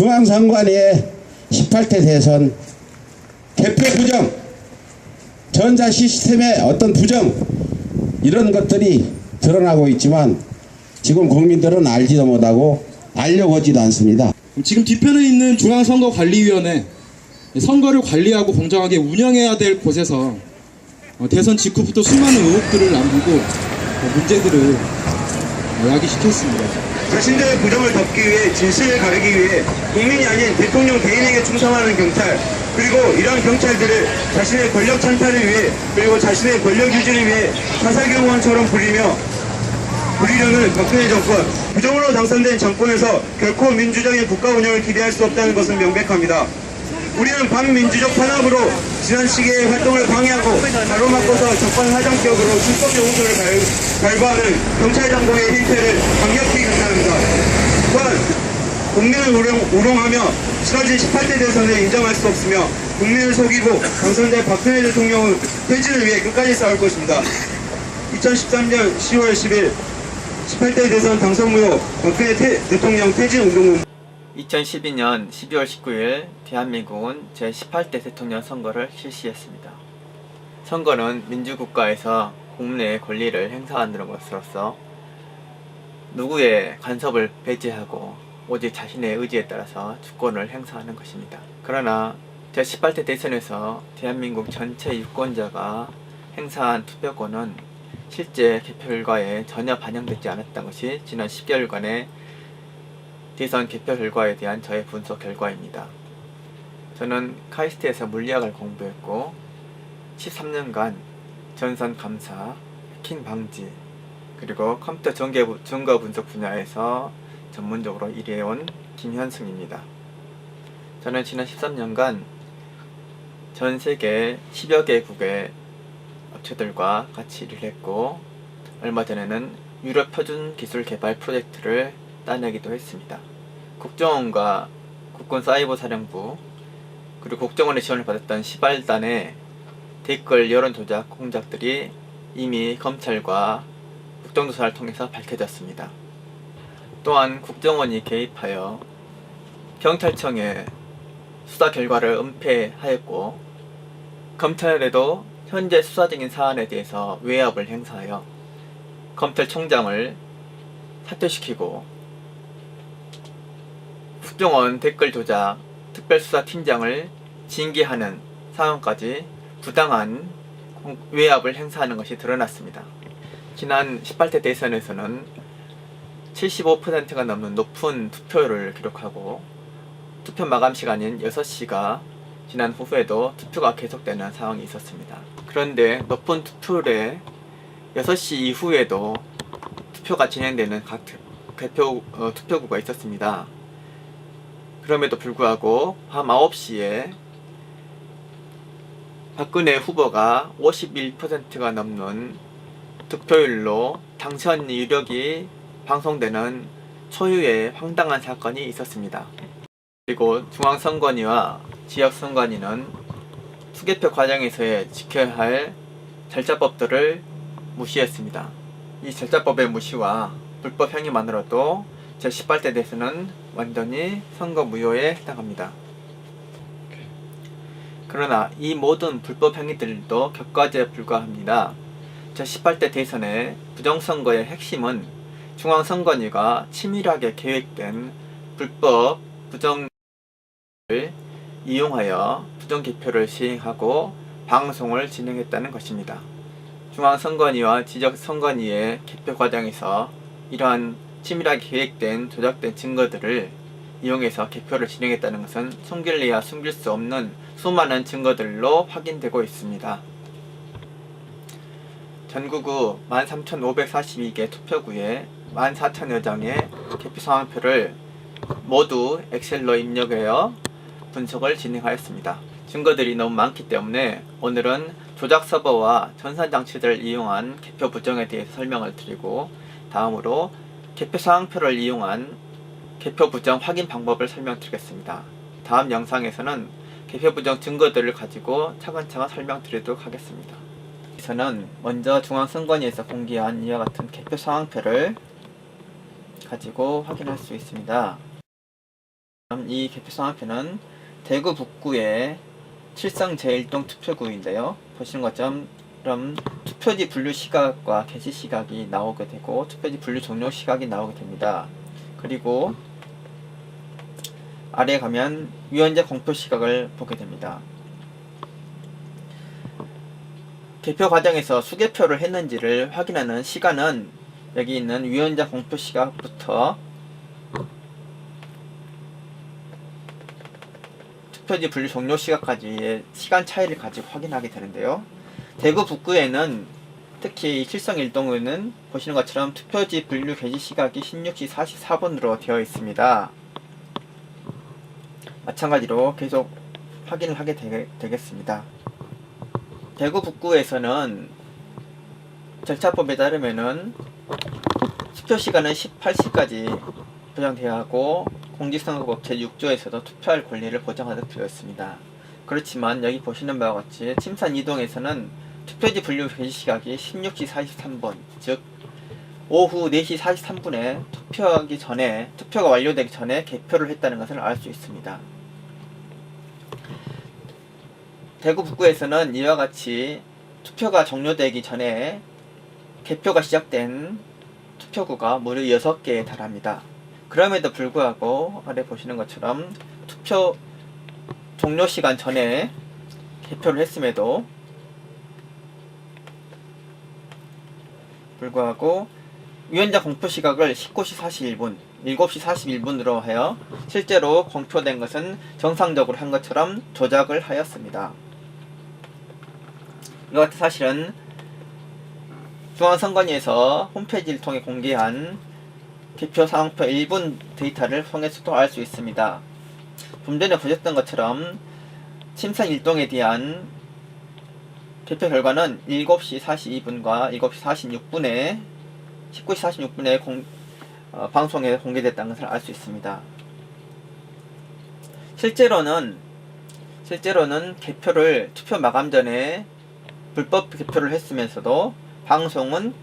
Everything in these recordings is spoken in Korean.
중앙선관위의 18대 대선 개표 부정, 전자 시스템의 어떤 부정, 이런 것들이 드러나고 있지만 지금 국민들은 알지도 못하고 알려보지도 않습니다. 지금 뒤편에 있는 중앙선거관리위원회, 선거를 관리하고 공정하게 운영해야 될 곳에서 대선 직후부터 수많은 의혹들을 남기고 문제들을 야기시켰습니다. 자신들의 부정을 덮기 위해 진실을 가리기 위해 국민이 아닌 대통령 개인에게 충성하는 경찰, 그리고 이러한 경찰들을 자신의 권력 찬탈을 위해 그리고 자신의 권력 유지를 위해 사사경호원처럼 부리려는 박근혜 정권, 부정으로 당선된 정권에서 결코 민주적인 국가 운영을 기대할 수 없다는 것은 명백합니다. 우리는 반민주적 탄압으로 지난 시기의 활동을 방해하고 가로막고서 정권 하장격으로 출석 요구서를 발부하는 경찰 장고의 행태를 강력히 규탄합니다. 또한 국민을 우롱하며 치러진 18대 대선을 인정할 수 없으며 국민을 속이고 당선된 박근혜 대통령의 퇴진을 위해 끝까지 싸울 것입니다. 2013년 10월 10일 18대 대선 당선 무효 박근혜 대통령 퇴진 운동은 2012년 12월 19일 대한민국은 제18대 대통령 선거를 실시했습니다. 선거는 민주국가에서 국민의 권리를 행사하는 것으로서 누구의 간섭을 배제하고 오직 자신의 의지에 따라서 주권을 행사하는 것입니다. 그러나 제18대 대선에서 대한민국 전체 유권자가 행사한 투표권은 실제 개표 결과에 전혀 반영되지 않았던 것이 지난 10개월간의 대선 개표 결과에 대한 저의 분석 결과입니다. 저는 카이스트에서 물리학을 공부했고 13년간 전선 감사, 해킹 방지, 그리고 컴퓨터 증거 분석 분야에서 전문적으로 일해온 김현승입니다. 저는 지난 13년간 전 세계 10여 개국의 업체들과 같이 일을 했고, 얼마 전에는 유럽 표준 기술 개발 프로젝트를 따내기도 했습니다. 국정원과 국군사이버사령부, 그리고 국정원의 지원을 받았던 시발단의 댓글 여론 조작 공작들이 이미 검찰과 국정조사를 통해서 밝혀졌습니다. 또한 국정원이 개입하여 경찰청의 수사 결과를 은폐하였고, 검찰에도 현재 수사 중인 사안에 대해서 외압을 행사하여 검찰총장을 사퇴시키고, 국정원 댓글 조작 특별수사팀장을 징계하는 상황까지 부당한 외압을 행사하는 것이 드러났습니다. 지난 18대 대선에서는 75%가 넘는 높은 투표율을 기록하고 투표 마감 시간인 6시가 지난 후에도 투표가 계속되는 상황이 있었습니다. 그런데 높은 투표율에 6시 이후에도 투표가 진행되는 각 투표구가 있었습니다. 그럼에도 불구하고 밤 9시에 박근혜 후보가 51%가 넘는 득표율로 당선 이력이 방송되는 초유의 황당한 사건이 있었습니다. 그리고 중앙선관위와 지역선관위는 투개표 과정에서의 지켜야 할 절차법들을 무시했습니다. 이 절차법의 무시와 불법 행위만으로도 제18대 대선은 완전히 선거 무효에 해당합니다. 그러나 이 모든 불법 행위들도 격가지에 불과합니다. 제18대 대선의 부정선거의 핵심은 중앙선관위가 치밀하게 계획된 불법 부정을 이용하여 부정개표를 시행하고 방송을 진행했다는 것입니다. 중앙선관위와 지역선관위의 개표 과정에서 이러한 치밀하게 계획된 조작된 증거들을 이용해서 개표를 진행했다는 것은 숨길래야 숨길 수 없는 수많은 증거들로 확인되고 있습니다. 전국구 13,542개 투표구에 14,000여 장의 개표 상황표를 모두 엑셀로 입력하여 분석을 진행하였습니다. 증거들이 너무 많기 때문에 오늘은 조작 서버와 전산장치들을 이용한 개표 부정에 대해서 설명을 드리고, 다음으로 개표 상황표를 이용한 개표 부정 확인 방법을 설명드리겠습니다. 다음 영상에서는 개표 부정 증거들을 가지고 차근차근 설명드리도록 하겠습니다. 여기서는 먼저 중앙선관위에서 공개한 이와 같은 개표 상황표를 가지고 확인할 수 있습니다. 이 개표 상황표는 대구 북구의 칠성 제1동 투표구인데요. 보시는 것처럼 투표지 분류 시각과 개시 시각이 나오게 되고 투표지 분류 종료 시각이 나오게 됩니다. 그리고 아래에 가면 위원자 공표 시각을 보게 됩니다. 개표 과정에서 수개표를 했는지를 확인하는 시간은 여기 있는 위원자 공표 시각부터 투표지 분류 종료 시각까지의 시간 차이를 가지고 확인하게 되는데요. 대구 북구에는 특히 칠성 1동에는 보시는 것처럼 투표지 분류 개시 시각이 16시 44분으로 되어 있습니다. 마찬가지로 계속 확인을 하게 되겠습니다. 대구 북구에서는 절차법에 따르면은 투표 시간은 18시까지 보장되어야 하고 공직선거법 제6조에서도 투표할 권리를 보장하도록 되어 있습니다. 그렇지만 여기 보시는 바와 같이 침산 2동에서는 투표지 분류 개시 시각이 16시 43분, 즉 오후 4시 43분에 투표가 완료되기 전에 개표를 했다는 것을 알 수 있습니다. 대구 북구에서는 이와 같이 투표가 종료되기 전에 개표가 시작된 투표구가 무려 6개에 달합니다. 그럼에도 불구하고 아래 보시는 것처럼 투표 종료 시간 전에 개표를 했음에도 불구하고 위원자 공표 시각을 19시 41분, 7시 41분으로 하여 실제로 공표된 것은 정상적으로 한 것처럼 조작을 하였습니다. 이와 같은 사실은 중앙선관위에서 홈페이지를 통해 공개한 개표 상황표 1분 데이터를 통해서도 알 수 있습니다. 좀 전에 보셨던 것처럼 침산 1동에 대한 개표 결과는 7시 42분과 7시 46분에 19시 46분에 방송에 공개됐다는 것을 알 수 있습니다. 실제로는 개표를 투표 마감 전에 불법 개표를 했으면서도 방송은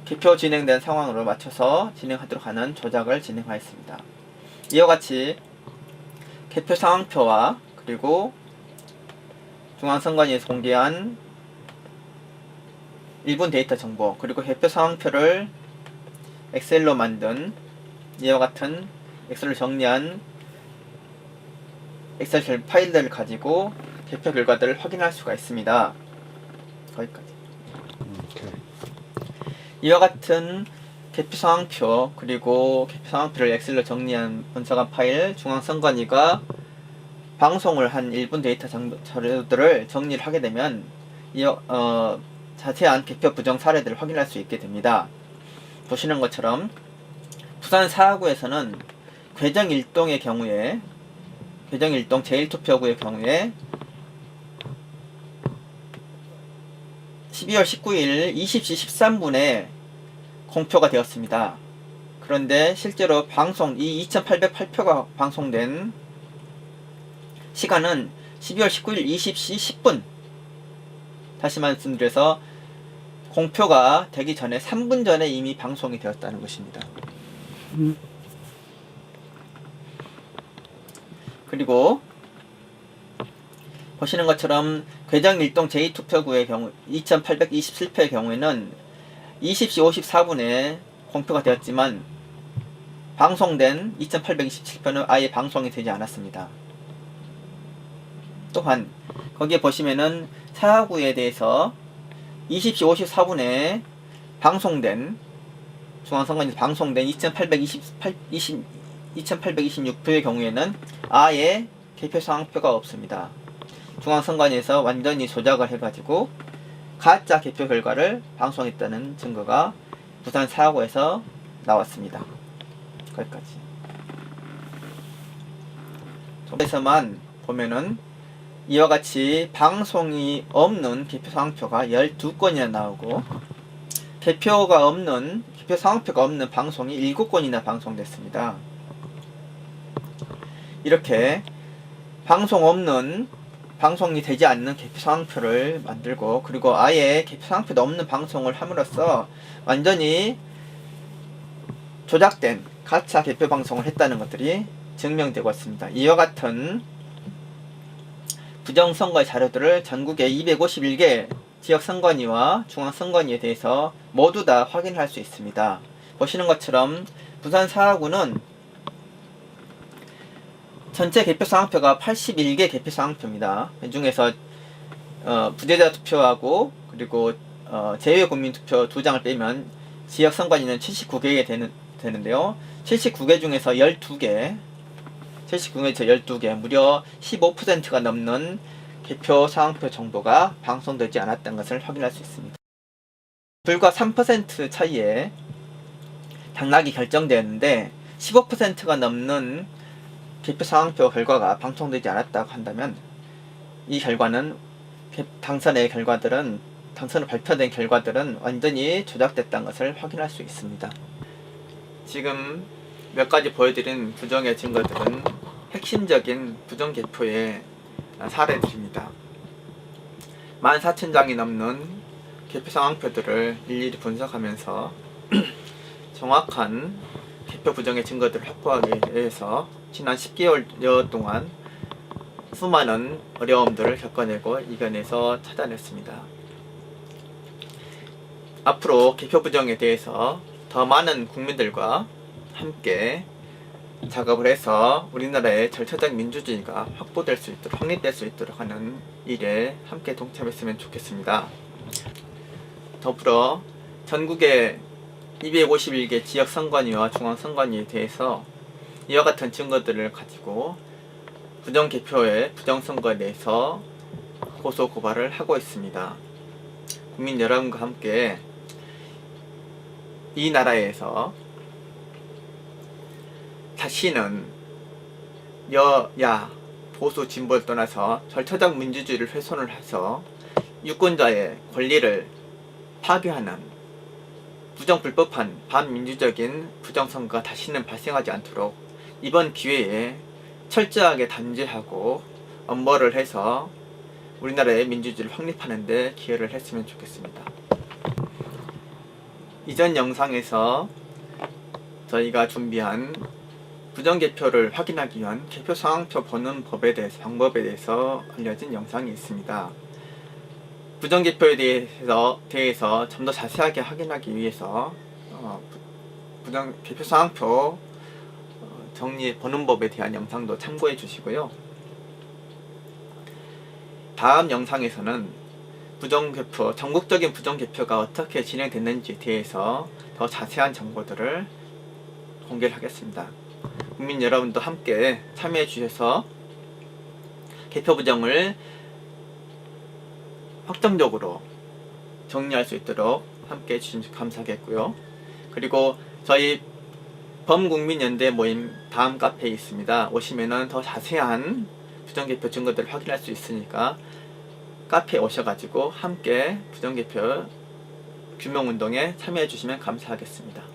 개표 진행된 상황으로 맞춰서 진행하도록 하는 조작을 진행하였습니다. 이와 같이 개표 상황표와 그리고 중앙선관위에서 공개한 1분 데이터 정보 그리고 개표 상황표를 엑셀로 만든 이와 같은 엑셀로 정리한 엑셀 파일들을 가지고 개표 결과들을 확인할 수가 있습니다. 거기까지. 이와 같은 개표 상황표 그리고 개표 상황표를 엑셀로 정리한 분석한 파일 중앙선관위가 방송을 한 1분 데이터 자료들을 정리를 하게 되면 자세한 개표 부정 사례들을 확인할 수 있게 됩니다. 보시는 것처럼 부산 사하구에서는 괴정 1동의 경우에 괴정 1동 제1투표구의 경우에 12월 19일 20시 13분에 공표가 되었습니다. 그런데 실제로 이 2808표가 방송된 시간은 12월 19일 20시 10분. 다시 말씀드려서 공표가 되기 전에 3분 전에 이미 방송이 되었다는 것입니다. 그리고 보시는 것처럼 괴정 1동 제2투표구의 경우 2827표의 경우에는 20시 54분에 공표가 되었지만 방송된 2827표는 아예 방송이 되지 않았습니다. 또한 거기에 보시면은 사하구에 대해서 20시 54분에 방송된 중앙선관위에서 방송된 2826표의 경우에는 아예 개표 상황표가 없습니다. 중앙선관위에서 완전히 조작을 해가지고 가짜 개표 결과를 방송했다는 증거가 부산 사하구에서 나왔습니다. 거기까지. 좀에서만 보면은 이와 같이 방송이 없는 개표 상황표가 12건이나 나오고 개표 상황표가 없는 방송이 7건이나 방송됐습니다. 이렇게 방송이 되지 않는 개표 상황표를 만들고 그리고 아예 개표 상황표도 없는 방송을 함으로써 완전히 조작된 가짜 개표 방송을 했다는 것들이 증명되고 있습니다. 이와 같은 부정선거 자료들을 전국의 251개 지역선관위와 중앙선관위에 대해서 모두 다 확인할 수 있습니다. 보시는 것처럼 부산 사하구는 전체 개표상황표가 81개 개표상황표입니다. 그 중에서 부재자 투표하고 그리고 제외국민투표 2장을 빼면 지역선관위는 79개 되는데요. 79개 중에서 12개 무려 15%가 넘는 개표 상황표 정보가 방송되지 않았던 것을 확인할 수 있습니다. 불과 3% 차이에 당락이 결정되었는데 15%가 넘는 개표 상황표 결과가 방송되지 않았다고 한다면 이 결과는 당선을 발표된 결과들은 완전히 조작됐다는 것을 확인할 수 있습니다. 지금 몇 가지 보여드린 부정의 증거들은 핵심적인 부정개표의 사례들입니다. 14,000장이 넘는 개표 상황표들을 일일이 분석하면서 정확한 개표 부정의 증거들을 확보하기 위해서 지난 10개월여 동안 수많은 어려움들을 겪어내고 이겨내서 찾아냈습니다. 앞으로 개표 부정에 대해서 더 많은 국민들과 함께 작업을 해서 우리나라의 절차적 민주주의가 확보될 수 있도록, 확립될 수 있도록 하는 일에 함께 동참했으면 좋겠습니다. 더불어 전국의 251개 지역선관위와 중앙선관위에 대해서 이와 같은 증거들을 가지고 부정개표의 부정선거에 대해서 고소고발을 하고 있습니다. 국민 여러분과 함께 이 나라에서 다시는 여야 보수 진보를 떠나서 절차적 민주주의를 훼손을 해서 유권자의 권리를 파괴하는 부정불법한 반민주적인 부정선거가 다시는 발생하지 않도록 이번 기회에 철저하게 단죄하고 엄벌을 해서 우리나라의 민주주의를 확립하는 데 기여를 했으면 좋겠습니다. 이전 영상에서 저희가 준비한 부정개표를 확인하기 위한 개표 상황표 보는 방법에 대해서 알려진 영상이 있습니다. 부정개표에 대해서 좀 더 자세하게 확인하기 위해서 개표 상황표 정리 보는 법에 대한 영상도 참고해 주시고요. 다음 영상에서는 부정개표, 전국적인 부정개표가 어떻게 진행됐는지에 대해서 더 자세한 정보들을 공개를 하겠습니다. 국민 여러분도 함께 참여해 주셔서 개표 부정을 확정적으로 정리할 수 있도록 함께 해주시면 감사하겠고요. 그리고 저희 범국민연대 모임 다음 카페에 있습니다. 오시면은 더 자세한 부정개표 증거들을 확인할 수 있으니까 카페에 오셔가지고 함께 부정개표 규명운동에 참여해 주시면 감사하겠습니다.